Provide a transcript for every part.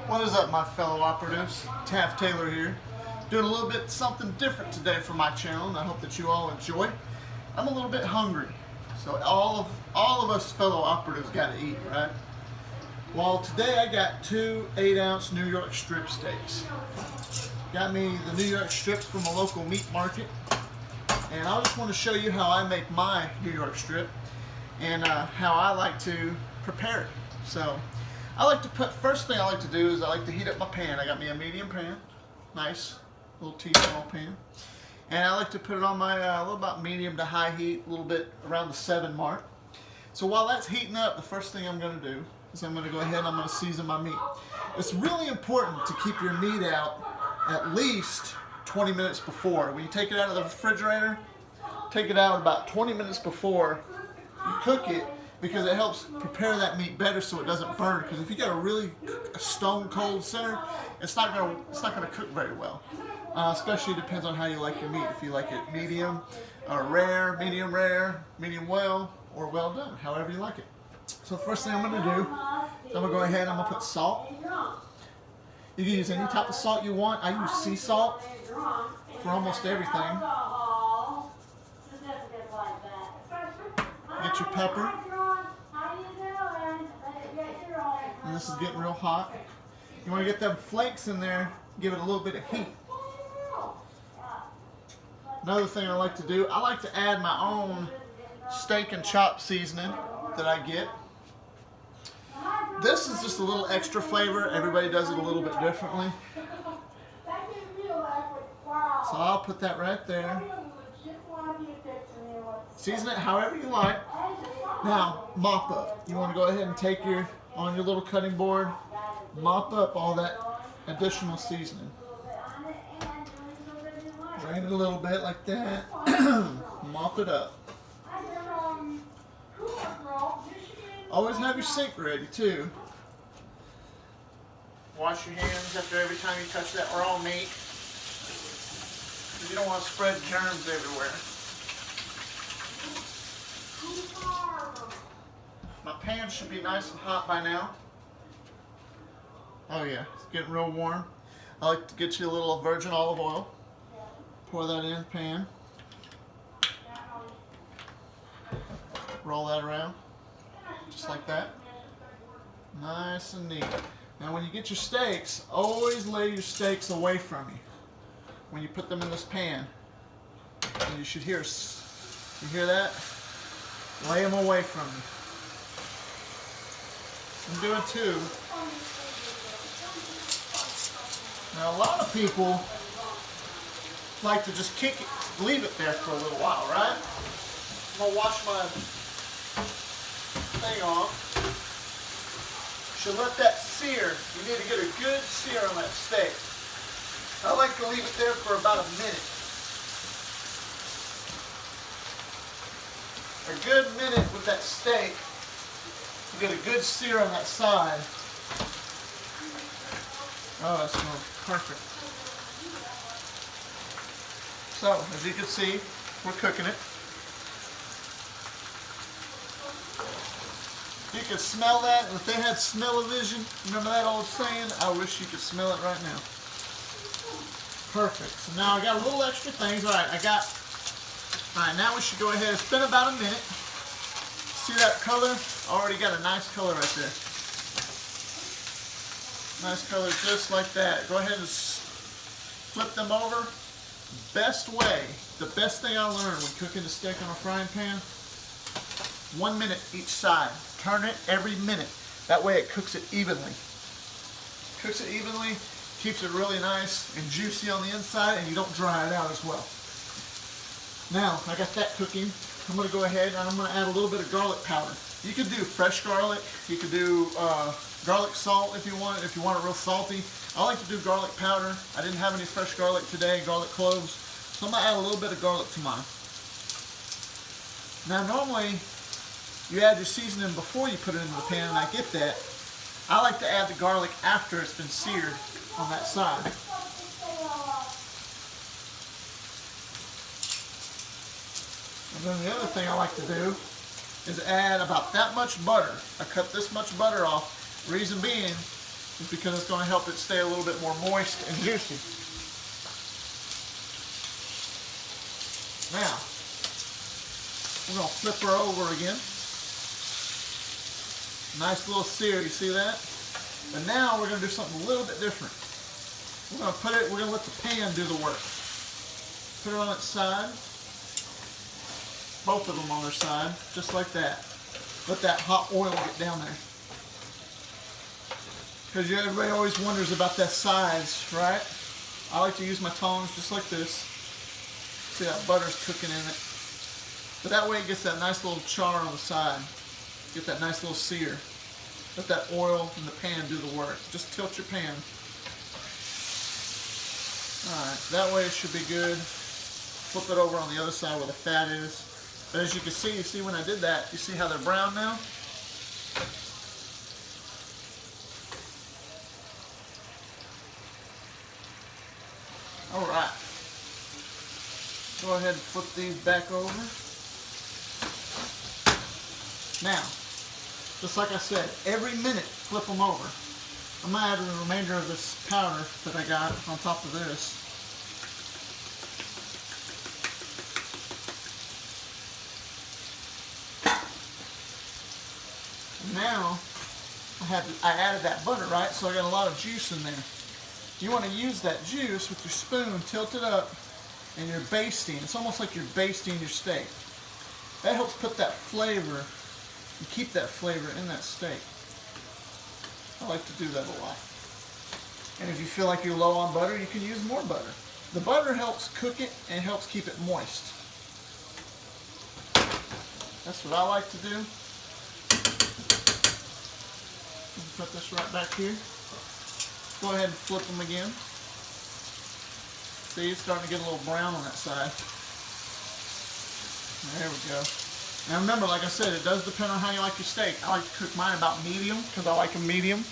What is up, my fellow operatives? Taff Taylor here, doing a little bit something different today for my channel, and I hope that you all enjoy. I'm a little bit hungry, so all of us fellow operatives got to eat, right? Well, today I got 2 8-ounce New York strip steaks. Got me the New York strips from a local meat market, and I just want to show you how I make my New York strip and how I like to prepare it. So I like to first thing I like to do is I like to heat up my pan. I got me a medium pan, nice little tea-small pan, and I like to put it on my a little about medium to high heat, a little bit around the 7 mark. So while that's heating up, the first thing I'm going to do is I'm going to go ahead and I'm going to season my meat. It's really important to keep your meat out at least 20 minutes before. When you take it out of the refrigerator, take it out about 20 minutes before you cook it, because it helps prepare that meat better so it doesn't burn. Because if you got a really stone cold center, it's not gonna cook very well. Especially depends on how you like your meat. If you like it medium or rare, medium well, or well done, however you like it. So the first thing I'm gonna do is I'm gonna go ahead and I'm gonna put salt. You can use any type of salt you want. I use sea salt for almost everything. Get your pepper. And this is getting real hot. You want to get them flakes in there, give it a little bit of heat. Another thing I like to do, I like to add my own steak and chop seasoning that I get. This is just a little extra flavor. Everybody does it a little bit differently. So I'll put that right there. Season it however you like. Now, mop up. You want to go ahead and take on your little cutting board, mop up all that additional seasoning. Drain it a little bit like that. Mop it up. Always have your sink ready too. Wash your hands after every time you touch that raw meat, because you don't want to spread germs everywhere. My pan should be nice and hot by now. Oh yeah, it's getting real warm. I like to get you a little virgin olive oil. Pour that in the pan. Roll that around, just like that. Nice and neat. Now when you get your steaks, always lay your steaks away from you when you put them in this pan. And you should hear that? Lay them away from you. I'm doing 2. Now a lot of people like to just leave it there for a little while, right? I'm gonna wash my thing off. You should let that sear. You need to get a good sear on that steak. I like to leave it there for about a minute. A good minute with that steak. You get a good sear on that side. Oh, that smells perfect. So, as you can see, we're cooking it. You can smell that. If they had smell-o-vision, remember that old saying? I wish you could smell it right now. Perfect. So now I got a little extra things. Alright, now we should go ahead. It's been about a minute. See that color? Already got a nice color right there. Nice color just like that. Go ahead and flip them over. Best way, the best thing I learned when cooking the steak on a frying pan, 1 minute each side. Turn it every minute. That way it cooks it evenly. Cooks it evenly, keeps it really nice and juicy on the inside, and you don't dry it out as well. Now, I got that cooking. I'm going to go ahead and I'm going to add a little bit of garlic powder. You could do fresh garlic. You could do garlic salt if you want it real salty. I like to do garlic powder. I didn't have any fresh garlic today, garlic cloves. So I'm going to add a little bit of garlic to mine. Now normally, you add your seasoning before you put it into the pan, and I get that. I like to add the garlic after it's been seared on that side. And then the other thing I like to do is add about that much butter. I cut this much butter off. Reason being, is because it's going to help it stay a little bit more moist and juicy. Now, we're going to flip her over again. Nice little sear, you see that? But now we're going to do something a little bit different. We're going to let the pan do the work. Put it on its side. Both of them on their side, just like that. Let that hot oil get down there. Because everybody always wonders about that size, right? I like to use my tongs just like this. See that butter's cooking in it. But that way it gets that nice little char on the side. Get that nice little sear. Let that oil in the pan do the work. Just tilt your pan. Alright, that way it should be good. Flip it over on the other side where the fat is. But as you can see, when I did that, you see how they're brown now? Alright. Go ahead and flip these back over. Now, just like I said, every minute flip them over. I'm going to add the remainder of this powder that I got on top of this. Now, I added that butter, right? So I got a lot of juice in there. You want to use that juice with your spoon, tilt it up, and you're basting. It's almost like you're basting your steak. That helps put that flavor and keep that flavor in that steak. I like to do that a lot. And if you feel like you're low on butter, you can use more butter. The butter helps cook it and helps keep it moist. That's what I like to do. Put this right back here. Go ahead and flip them again. See, it's starting to get a little brown on that side. There we go. Now remember, like I said, it does depend on how you like your steak. I like to cook mine about medium because I like them medium.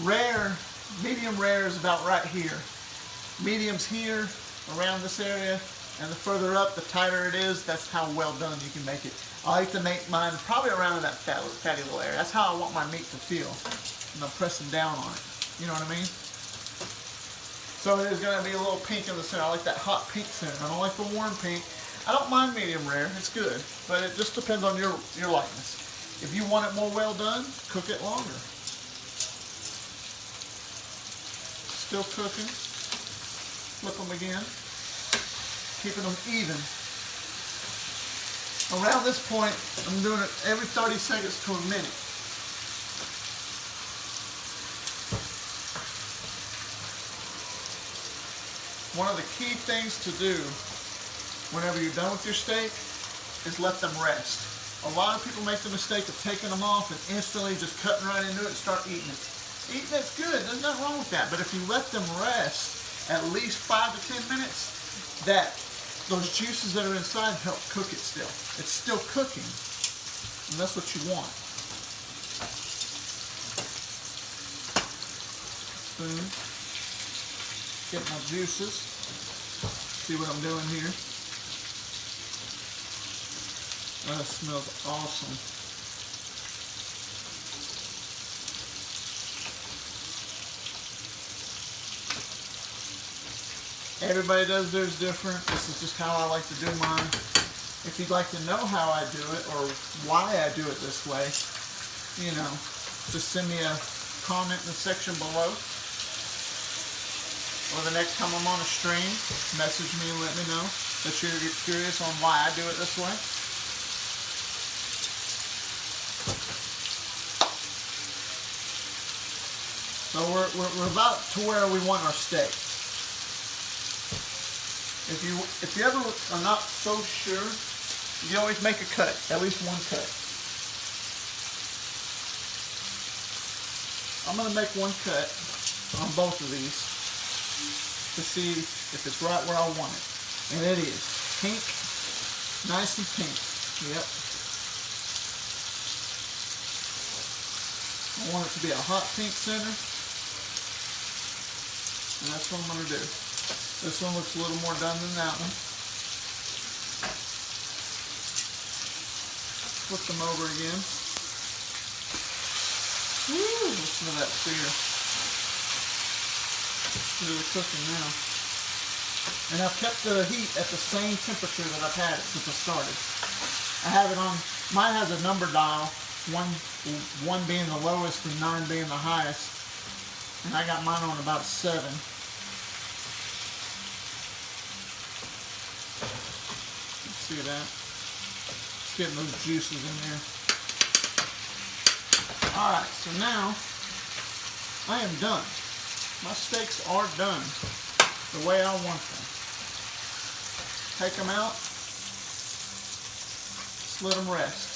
Rare, medium rare is about right here. Medium's here, around this area, and the further up, the tighter it is, that's how well done you can make it. I like to make mine probably around that fatty little area. That's how I want my meat to feel when I'm pressing down on it. You know what I mean? So it is going to be a little pink in the center. I like that hot pink center. I don't like the warm pink. I don't mind medium rare. It's good. But it just depends on your likeness. If you want it more well done, cook it longer. Still cooking. Flip them again. Keeping them even. Around this point, I'm doing it every 30 seconds to a minute. One of the key things to do whenever you're done with your steak is let them rest. A lot of people make the mistake of taking them off and instantly just cutting right into it and start eating it. Eating it's good, there's nothing wrong with that, but if you let them rest at least 5 to 10 minutes, those juices that are inside help cook it still. It's still cooking, and that's what you want. Spoon. Get my juices. See what I'm doing here. That smells awesome. Everybody does theirs different. This is just how I like to do mine. If you'd like to know how I do it or why I do it this way, you know, just send me a comment in the section below. Or the next time I'm on a stream, message me and let me know that you're curious on why I do it this way. So we're about to where we want our steak. If you ever are not so sure, you can always make a cut, at least one cut. I'm going to make one cut on both of these to see if it's right where I want it. And it is. Pink, nice and pink. Yep. I want it to be a hot pink center. And that's what I'm going to do. This one looks a little more done than that one. flip them over again. Woo, listen to that sear. It's really cooking now. And I've kept the heat at the same temperature that I've had it since I started. I have it on, mine has a number dial, one being the lowest and 9 being the highest. And I got mine on about 7. See that? It's getting those juices in there. Alright, so now I am done. My steaks are done the way I want them. Take them out, just let them rest.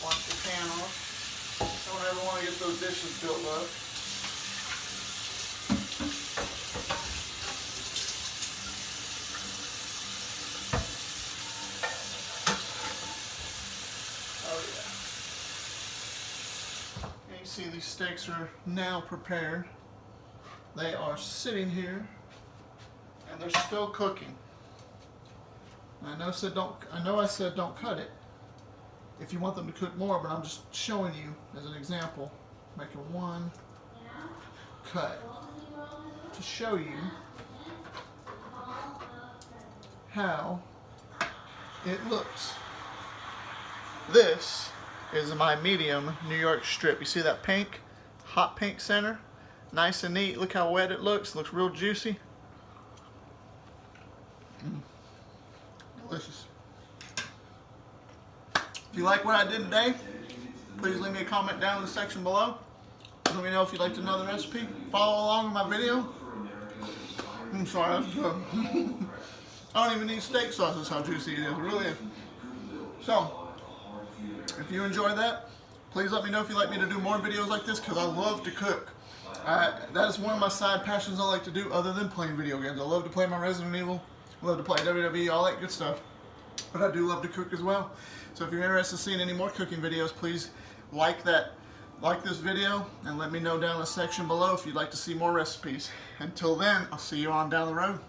Wash your pan off. Don't ever want to get those dishes built up. See, these steaks are now prepared. They are sitting here and they're still cooking. I know I said don't cut it if you want them to cook more, but I'm just showing you as an example, making one cut to show you how it looks. This is my medium New York strip. You see that pink, hot pink center? Nice and neat. Look how wet it looks. Looks real juicy. Delicious. If you like what I did today, please leave me a comment down in the section below. Let me know if you'd like another recipe. Follow along with my video. I'm sorry, that's good. I don't even need steak sauce. That's how juicy it is. It really is. So, if you enjoy that, please let me know if you'd like me to do more videos like this, because I love to cook. That is one of my side passions I like to do other than playing video games. I love to play my Resident Evil, I love to play WWE, all that good stuff. But I do love to cook as well. So if you're interested in seeing any more cooking videos, please like this video and let me know down in the section below if you'd like to see more recipes. Until then, I'll see you on down the road.